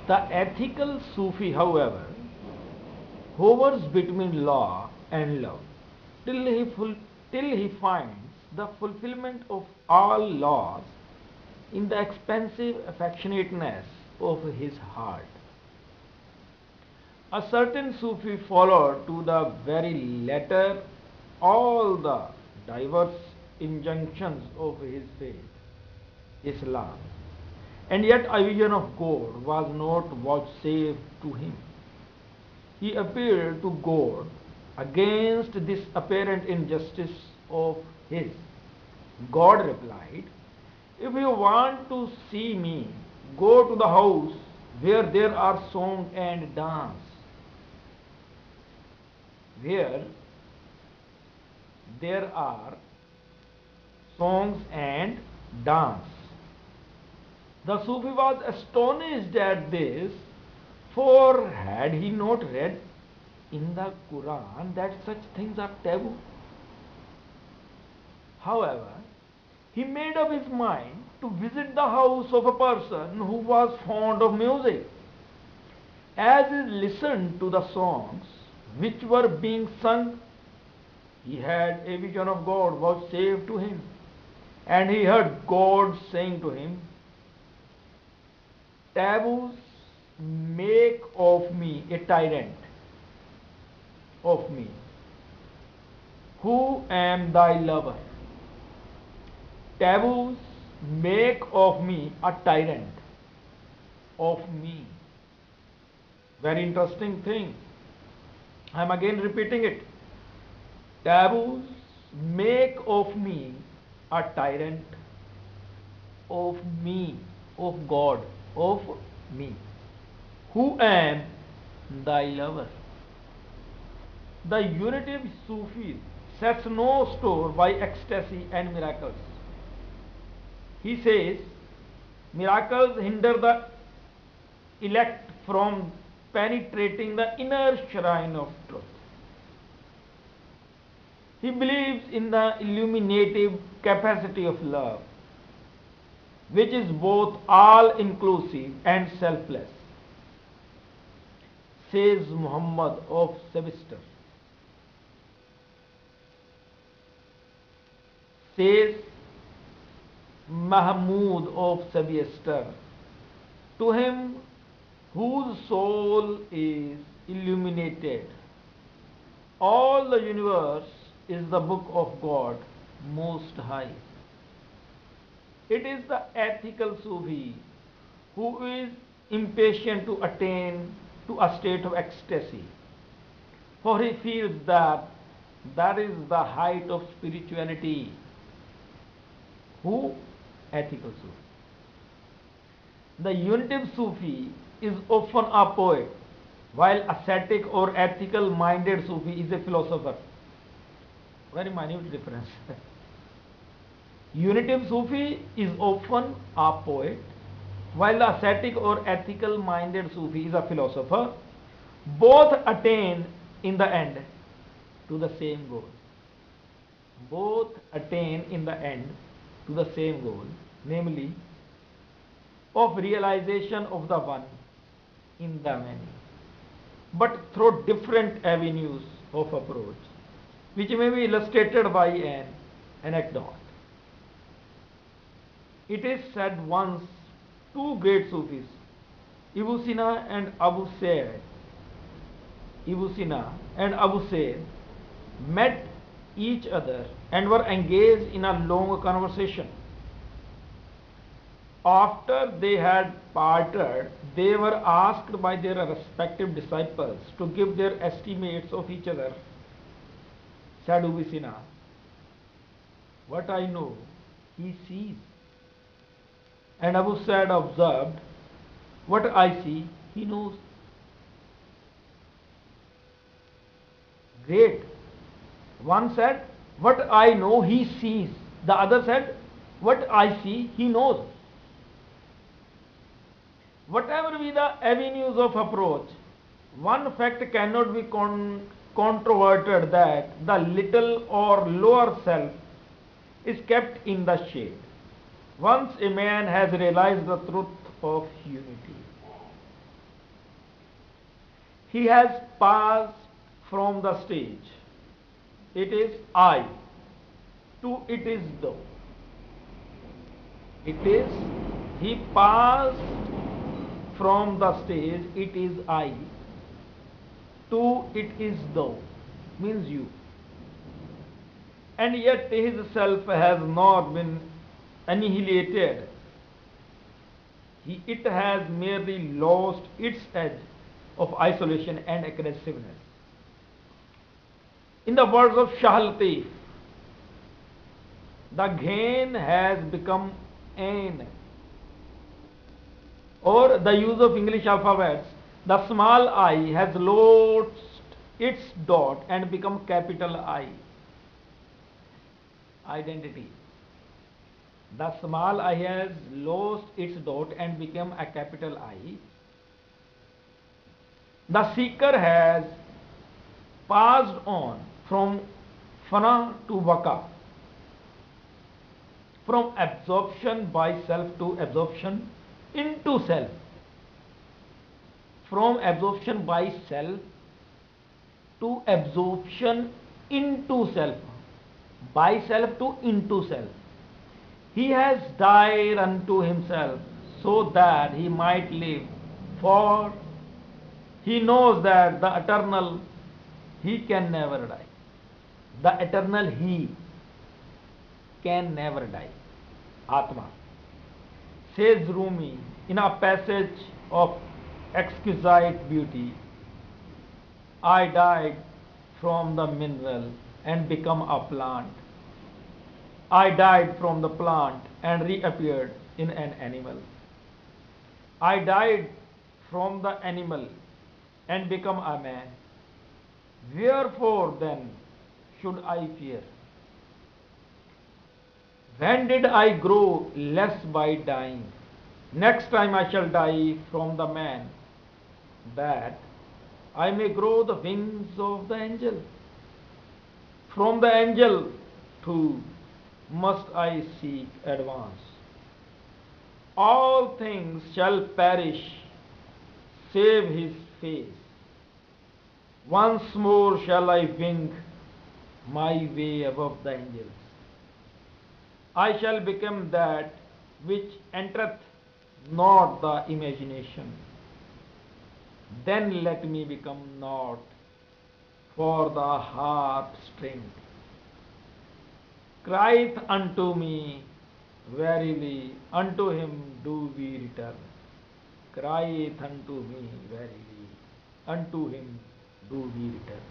The ethical Sufi, however, hovers between law and love till he finds the fulfillment of all laws in the expansive affectionateness of his heart. A certain Sufi followed to the very letter all the diverse injunctions of his faith, Islam, and yet a vision of God was not vouchsafed to him. He appealed to God against this apparent injustice of his. God replied, "If you want to see me, go to the house where there are song and dance." Where there are songs and dance. The Sufi was astonished at this, for had he not read in the Quran that such things are taboo? However, he made up his mind to visit the house of a person who was fond of music. As he listened to the songs which were being sung, he had a vision of God vouchsafed to him, and he heard God saying to him, "Taboos make of me a tyrant of me, who am thy lover." Taboos make of me a tyrant of me. Very interesting thing. I am again repeating it. Taboos make of me a tyrant of me, of God, of me, who am thy lover. The unitive Sufi sets no store by ecstasy and miracles. He says, miracles hinder the elect from penetrating the inner shrine of truth. He believes in the illuminative capacity of love, which is both all-inclusive and selfless, says Muhammad of Sebistar. Says Mahmud of Sebistar, to him whose soul is illuminated, all the universe is the book of God Most High. It is the ethical Sufi who is impatient to attain to a state of ecstasy, for he feels that that is the height of spirituality. Who? Ethical Sufi. The unitive Sufi is often a poet, while ascetic or ethical minded Sufi is a philosopher. Very minute difference. Unitive Sufi is often a poet, while the ascetic or ethical minded Sufi is a philosopher. Both attain in the end to the same goal. Both attain in the end to the same goal, namely of realization of the one in the many, but through different avenues of approach, which may be illustrated by an anecdote. It is said once two great Sufis, Ibn Sina and Abu Said, met each other and were engaged in a long conversation. After they had parted, they were asked by their respective disciples to give their estimates of each other. Said Ibn Sina, "What I know, he sees." And Abu Said observed, "What I see, he knows." Great. One said, "What I know, he sees." The other said, "What I see, he knows." Whatever be the avenues of approach, one fact cannot be controverted, that the little or lower self is kept in the shade once a man has realized the truth of unity. He has passed from the stage, it is I, to it is thou. It is, he passed from the stage, it is I, to it is thou, means you. And yet his self has not been annihilated. It has merely lost its edge of isolation and aggressiveness. In the words of Shah Latif, the gain has become an, or the use of English alphabets, the small I has lost its dot and become capital I. Identity. The small I has lost its dot and become a capital I. The seeker has passed on from fana to vaka, from absorption by self to absorption into self, from absorption by self to absorption into self, by self to into self. He has died unto himself so that he might live, for he knows that the eternal he can never die. The eternal he can never die. Atma. Says Rumi in a passage of exquisite beauty, I died from the mineral and become a plant. I died from the plant and reappeared in an animal. I died from the animal and become a man. Wherefore then should I fear? When did I grow less by dying? Next time I shall die from the man, that I may grow the wings of the angel. From the angel too must I seek advance. All things shall perish save his face. Once more shall I wing my way above the angels. I shall become that which entereth not the imagination. Then let me become naught for the harp string. Crieth unto me, verily, unto him do we return. Crieth unto me, verily, unto him do we return.